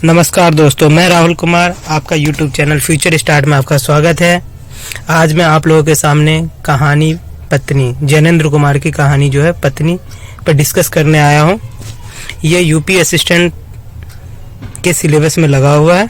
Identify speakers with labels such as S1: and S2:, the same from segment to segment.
S1: नमस्कार दोस्तों, मैं राहुल कुमार, आपका YouTube चैनल फ्यूचर स्टार्ट में आपका स्वागत है। आज मैं आप लोगों के सामने कहानी पत्नी, जैनेंद्र कुमार की कहानी जो है पत्नी पर डिस्कस करने आया हूँ। ये यूपी असिस्टेंट के सिलेबस में लगा हुआ है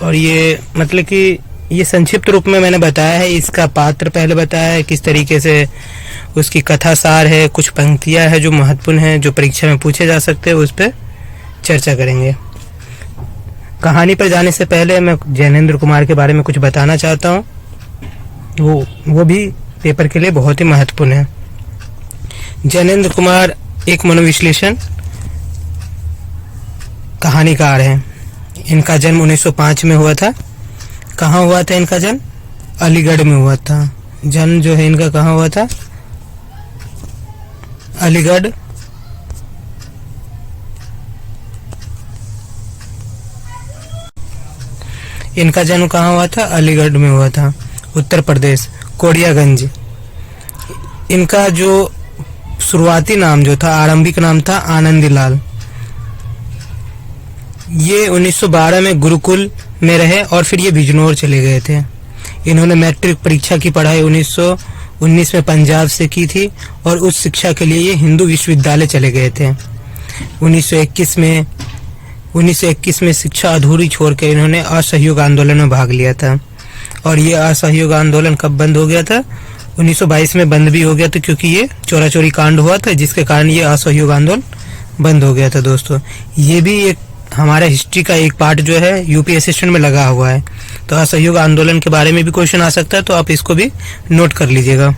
S1: और ये मतलब कि ये संक्षिप्त रूप में मैंने बताया है। इसका पात्र पहले बताया है, किस तरीके से उसकी कथा सार है, कुछ पंक्तियाँ हैं जो महत्वपूर्ण हैं, जो परीक्षा में पूछे जा सकते हैं, उस पर चर्चा करेंगे। कहानी पर जाने से पहले मैं जैनेंद्र कुमार के बारे में कुछ बताना चाहता हूँ, वो भी पेपर के लिए बहुत ही महत्वपूर्ण है। जैनेंद्र कुमार एक मनोविश्लेषण कहानीकार हैं। इनका जन्म 1905 में हुआ था। कहाँ हुआ था इनका जन्म? अलीगढ़ में हुआ था। जन्म जो है इनका कहाँ हुआ था? अलीगढ़। इनका जन्म कहाँ हुआ था? अलीगढ़ में हुआ था, उत्तर प्रदेश, कोडियागंज। इनका जो शुरुआती नाम जो था, आरंभिक नाम था आनंदीलाल। ये 1912 में गुरुकुल में रहे और फिर ये बिजनौर चले गए थे। इन्होंने मैट्रिक परीक्षा की पढ़ाई 1919 में पंजाब से की थी और उच्च शिक्षा के लिए ये हिंदू विश्वविद्यालय चले गए थे। 1921 में शिक्षा अधूरी छोड़कर इन्होंने असहयोग आंदोलन में भाग लिया था और ये असहयोग आंदोलन कब बंद हो गया था? 1922 में बंद भी हो गया था, क्योंकि ये चोरा चोरी कांड हुआ था, जिसके कारण ये असहयोग आंदोलन बंद हो गया था। दोस्तों, ये भी एक हमारा हिस्ट्री का एक पार्ट जो है यूपी असिस्टेंट में लगा हुआ है, तो असहयोग आंदोलन के बारे में भी क्वेश्चन आ सकता है, तो आप इसको भी नोट कर लीजिएगा।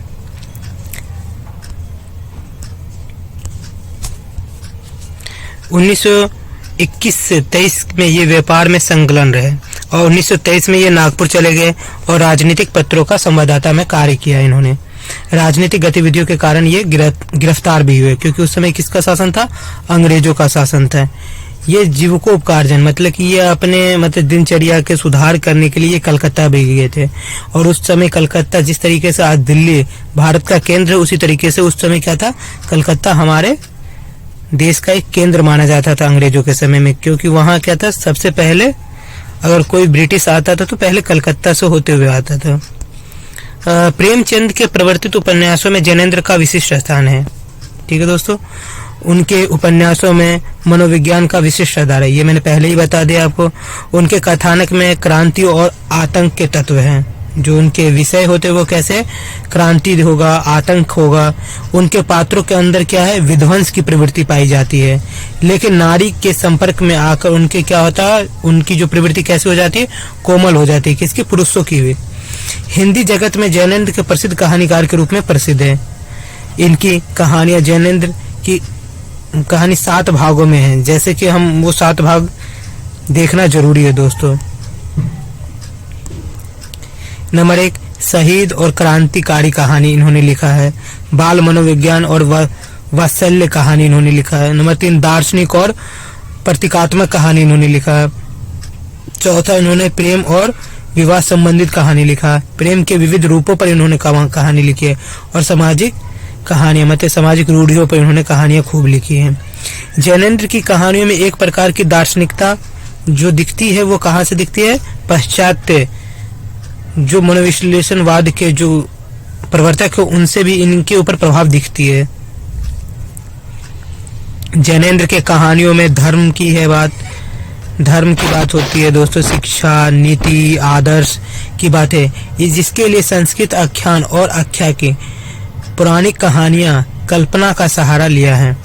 S1: 1921 से 23 में ये व्यापार में संलग्न रहे और 1923 में ये नागपुर चले गए और राजनीतिक पत्रों का संवाददाता में कार्य किया। इन्होंने राजनीतिक गतिविधियों के कारण ये गिरफ्तार भी हुए, क्योंकि उस समय किसका शासन था? अंग्रेजों का शासन था। ये जीविकोपकार्जन मतलब कि ये अपने दिनचर्या के सुधार करने के लिए कलकत्ता भी गए थे और उस समय कलकत्ता जिस तरीके से आज दिल्ली भारत का केंद्र है, उसी तरीके से उस समय क्या था? कलकत्ता हमारे देश का एक केंद्र माना जाता था अंग्रेजों के समय में, क्योंकि वहाँ क्या था, सबसे पहले अगर कोई ब्रिटिश आता था तो पहले कलकत्ता से होते हुए आता था। प्रेमचंद के प्रवर्तित उपन्यासों में जैनेंद्र का विशिष्ट स्थान है। ठीक है दोस्तों, उनके उपन्यासों में मनोविज्ञान का विशिष्ट आधार है, ये मैंने पहले ही बता दिया आपको। उनके कथानक में क्रांति और आतंक के तत्व हैं। जो उनके विषय होते वो कैसे? क्रांति होगा, आतंक होगा। उनके पात्रों के अंदर क्या है? विध्वंस की प्रवृत्ति पाई जाती है, लेकिन नारी के संपर्क में आकर उनके क्या होता है? उनकी जो प्रवृत्ति कैसे हो जाती है? कोमल हो जाती है। किसकी? पुरुषों की हुई। हिंदी जगत में जैनेंद्र के प्रसिद्ध कहानीकार के रूप में प्रसिद्ध है। इनकी कहानियां, जैनेंद्र की कहानी 7 भागों में है, जैसे कि हम वो 7 भाग देखना जरूरी है दोस्तों। नंबर 1, शहीद और क्रांतिकारी कहानी इन्होंने लिखा है। बाल मनोविज्ञान और वात्सल्य कहानी इन्होंने लिखा है। नंबर 3, दार्शनिक और प्रतीकात्मक कहानी इन्होंने लिखा है। चौथा, इन्होंने प्रेम और विवाह संबंधित कहानी लिखा है। प्रेम के विविध रूपों पर इन्होंने कहानी लिखी है और सामाजिक कहानियां सामाजिक रूढ़ियों पर इन्होंने कहानियां खूब लिखी हैं। जैनेंद्र की कहानियों में एक प्रकार की दार्शनिकता जो दिखती है, वो कहाँ से दिखती है? पाश्चात्य जो मनोविश्लेषणवाद के जो प्रवर्तक है, उनसे भी इनके ऊपर प्रभाव दिखती है। जैनेंद्र के कहानियों में धर्म की बात होती है दोस्तों। शिक्षा, नीति, आदर्श की बात है, ये जिसके लिए संस्कृत आख्यान और आख्या की पुरानी कहानियां कल्पना का सहारा लिया है।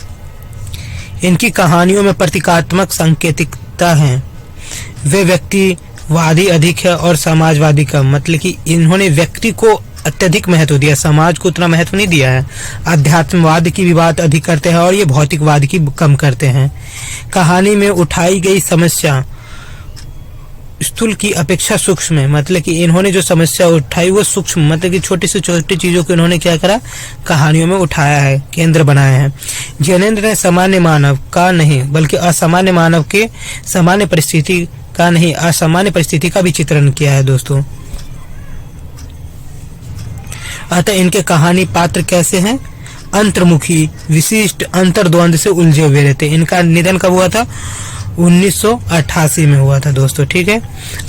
S1: इनकी कहानियों में प्रतीकात्मक सांकेतिकता है। वे व्यक्तिवादी अधिक है और समाजवादी कम, मतलब कि इन्होंने व्यक्ति को अत्यधिक महत्व दिया, समाज को उतना महत्व नहीं दिया है। अध्यात्मवाद की भी बात अधिक करते हैं और ये भौतिकवाद की कम करते हैं। कहानी में उठाई गई समस्या स्थूल की अपेक्षा सूक्ष्म है, मतलब कि इन्होंने जो समस्या उठाई वो सूक्ष्म, मतलब कि छोटी से छोटी चीजों को इन्होंने क्या करा? कहानियों में उठाया है, केंद्र बनाया है। जैनेंद्र ने सामान्य मानव का नहीं बल्कि असामान्य मानव के सामान्य परिस्थिति का नहीं, असामान्य परिस्थिति का भी चित्रण किया है दोस्तों। अतः इनके कहानी पात्र कैसे हैं? अंतर्मुखी, विशिष्ट, अंतर्द्वंद से उलझे हुए रहते। इनका निधन कब हुआ था? 1988 में हुआ था दोस्तों। ठीक है,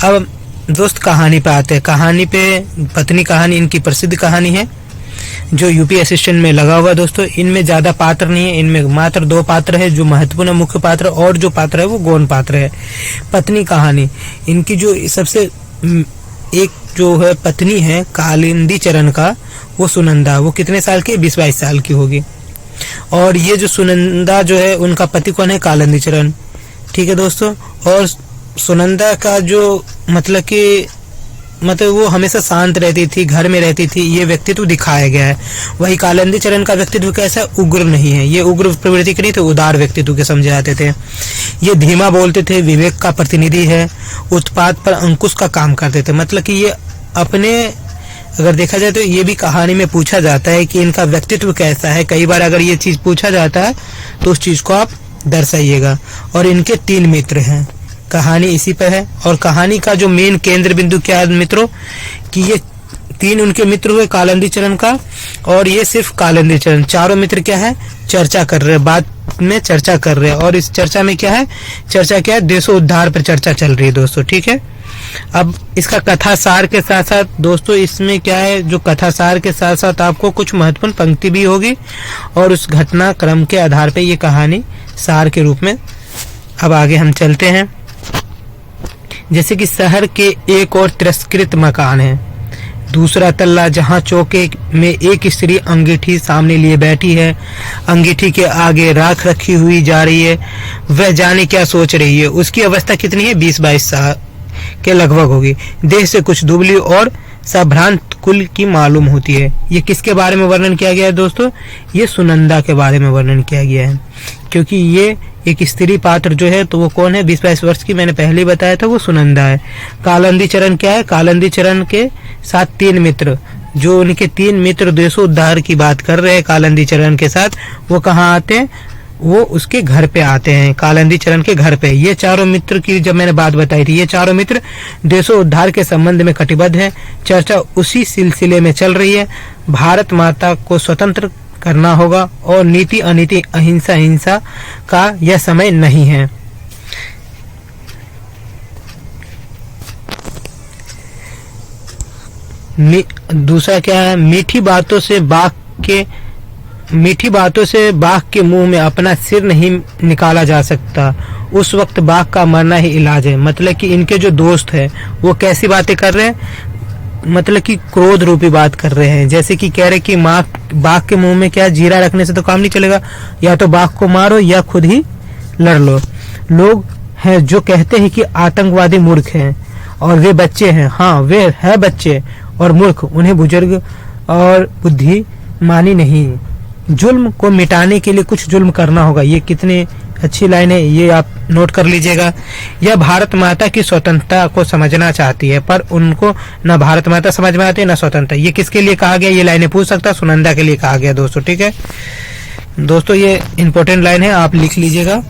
S1: अब दोस्त कहानी पे आते हैं। कहानी पे पत्नी कहानी इनकी प्रसिद्ध कहानी है जो यूपी असिस्टेंट में लगा हुआ है दोस्तों। इनमें ज्यादा पात्र नहीं है, इनमें मात्र 2 पात्र है जो महत्वपूर्ण मुख्य पात्र, और जो पात्र है वो गौण पात्र है। पत्नी कहानी इनकी जो सबसे एक जो है पत्नी है कालिंदी चरण का, वो सुनंदा, वो कितने साल की, 20-22 साल की होगी। और ये जो सुनंदा जो है उनका पति कौन है, कालिंदी चरण। ठीक है दोस्तों, और सुनंदा का जो मतलब वो हमेशा शांत रहती थी, घर में रहती थी, ये व्यक्तित्व दिखाया गया है। वही कालिंदी चरण का व्यक्तित्व कैसा, उग्र नहीं है, ये उग्र प्रवृत्ति के नहीं थे, उदार व्यक्तित्व के समझे जाते थे। ये धीमा बोलते थे, विवेक का प्रतिनिधि है, उत्पाद पर अंकुश का काम करते थे। मतलब कि ये अपने, अगर देखा जाए तो ये भी कहानी में पूछा जाता है कि इनका व्यक्तित्व कैसा है। कई बार अगर ये चीज पूछा जाता है तो उस चीज को आप दर्शाइएगा। और इनके 3 मित्र हैं, कहानी इसी पर है। और कहानी का जो मेन केंद्र बिंदु क्या है मित्रों, कि ये 3 उनके मित्र हुए कालिंदी चरण का, और ये सिर्फ कालिंदी चरण, चारों मित्र क्या है, चर्चा कर रहे हैं, बात में चर्चा कर रहे हैं। और इस चर्चा में क्या है, चर्चा क्या है, देशोद्धार पर चर्चा चल रही है दोस्तों। ठीक है, अब इसका कथा सार के साथ साथ दोस्तों इसमें क्या है, जो कथा सार के साथ साथ आपको कुछ महत्वपूर्ण पंक्ति भी होगी, और उस घटना क्रम के आधार पर ये कहानी सार के रूप में। अब आगे हम चलते हैं। जैसे कि शहर के एक और तिरस्कृत मकान है, दूसरा तल्ला, जहां चौके में एक स्त्री अंगीठी सामने लिए बैठी है, अंगीठी के आगे राख रखी हुई जा रही है, वह जाने क्या सोच रही है। उसकी अवस्था कितनी है, 20-22 साल के लगभग होगी। देह से कुछ दुबली और संभ्रांत कुल की मालूम होती है। ये किसके बारे में वर्णन किया गया है दोस्तों, ये सुनंदा के बारे में वर्णन किया गया है, क्योंकि ये एक स्त्री पात्र जो है तो वो कौन है, 20-22 वर्ष की, मैंने पहले ही बताया था, वो सुनंदा है। कालिंदी चरण क्या है, कालिंदी चरण के साथ 3 मित्र, जो उनके 3 मित्र देशोद्धार की बात कर रहे हैं कालिंदी चरण के साथ, वो कहाँ आते हैं, वो उसके घर पे आते हैं, कालिंदी चरण के घर पे। ये चारों मित्र की जब मैंने बात बताई थी, ये चारों मित्र देशोद्धार के संबंध में कटिबद्ध है। चर्चा उसी सिलसिले में चल रही है। भारत माता को स्वतंत्र करना होगा, और नीति अनीति अहिंसा हिंसा का यह समय नहीं है। दूसरा क्या है, मीठी बातों से बाघ के मुंह में अपना सिर नहीं निकाला जा सकता, उस वक्त बाघ का मरना ही इलाज है। मतलब कि इनके जो दोस्त है वो कैसी बातें कर रहे हैं, मतलब कि क्रोध रूपी बात कर रहे हैं। जैसे कि कह रहे कि बाघ के मुंह में क्या, जीरा रखने से तो काम नहीं चलेगा, या तो बाघ को मारो या खुद ही लड़ लो। लोग हैं जो कहते हैं कि आतंकवादी मूर्ख हैं और वे बच्चे हैं। हाँ, वे है बच्चे और मूर्ख, उन्हें बुजुर्ग और बुद्धि मानी नहीं। जुल्म को मिटाने के लिए कुछ जुल्म करना होगा। ये कितनी अच्छी लाइन है, ये आप नोट कर लीजिएगा। यह भारत माता की स्वतंत्रता को समझना चाहती है, पर उनको न भारत माता समझ में आती है न स्वतंत्रता। ये किसके लिए कहा गया, ये लाइनें पूछ सकता, सुनंदा के लिए कहा गया दोस्तों। ठीक है दोस्तों, ये इंपॉर्टेंट लाइन है, आप लिख लीजिएगा।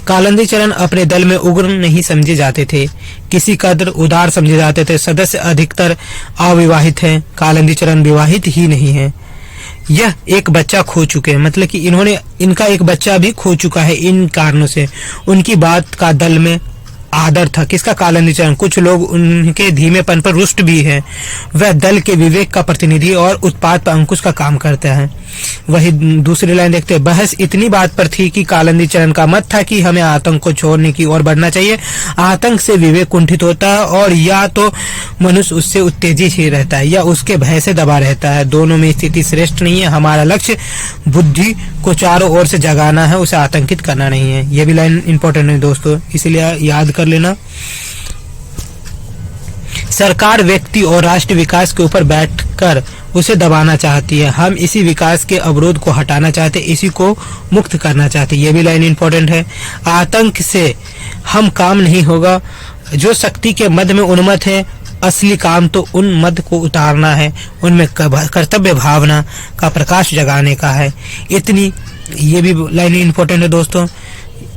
S1: कालिंदी चरण अपने दल में उग्र नहीं समझे जाते थे, किसी कदर उदार समझे जाते थे। सदस्य अधिकतर अविवाहित हैं, कालिंदी चरण विवाहित ही नहीं है। यह एक बच्चा खो चुके हैं, मतलब कि इनका एक बच्चा भी खो चुका है। इन कारणों से उनकी बात का दल में आदर था। किसका, कालिंदी चरण। कुछ लोग उनके धीमेपन पर रुष्ट भी हैं। वह दल के विवेक का प्रतिनिधि और उत्पाद पर अंकुश का काम करता है। वही दूसरी लाइन देखते हैं। बहस इतनी बात पर थी कि कालिंदी चरण का मत था कि हमें आतंक को छोड़ने की ओर बढ़ना चाहिए। आतंक से विवेक कुंठित होता है, और या तो मनुष्य उससे उत्तेजित ही रहता है या उसके भय से दबा रहता है। दोनों में स्थिति श्रेष्ठ नहीं है। हमारा लक्ष्य बुद्धि को चारों ओर से जगाना है, उसे आतंकित करना नहीं है। यह भी लाइन इंपॉर्टेंट है दोस्तों, इसलिए याद कर लेना। सरकार व्यक्ति और राष्ट्र विकास के ऊपर बैठकर उसे दबाना चाहती है। हम इसी विकास के अवरोध को हटाना चाहते, इसी को मुक्त करना चाहते। ये भी लाइन इंपॉर्टेंट है। आतंक से हम काम नहीं होगा। जो शक्ति के मद में उन्मत्त है, असली काम तो उन मद को उतारना है, उनमें कर्तव्य भावना का प्रकाश जगाने का है। इतनी, ये भी लाइन इंपॉर्टेंट है दोस्तों।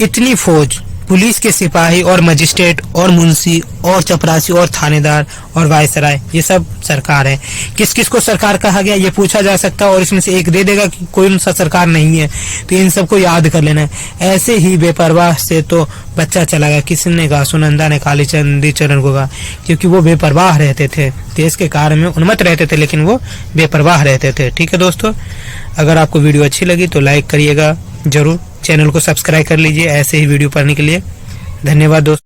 S1: इतनी फौज पुलिस के सिपाही और मजिस्ट्रेट और मुंशी और चपरासी और थानेदार और वायसराय, ये सब सरकार है। किस किस को सरकार कहा गया ये पूछा जा सकता है और इसमें से एक दे देगा कि कोई सा सरकार नहीं है, तो इन सबको याद कर लेना है। ऐसे ही बेपरवाह से तो बच्चा चला गया। किसने कहा? सुनंदा ने कालीचंदी चरण को कहा, क्योंकि वो बेपरवाह रहते थे, देश के कार्य में उन्मत्त रहते थे लेकिन वो बेपरवाह रहते थे। ठीक है दोस्तों, अगर आपको वीडियो अच्छी लगी तो लाइक करिएगा जरूर, चैनल को सब्सक्राइब कर लीजिए ऐसे ही वीडियो पढ़ने के लिए। धन्यवाद दोस्तों।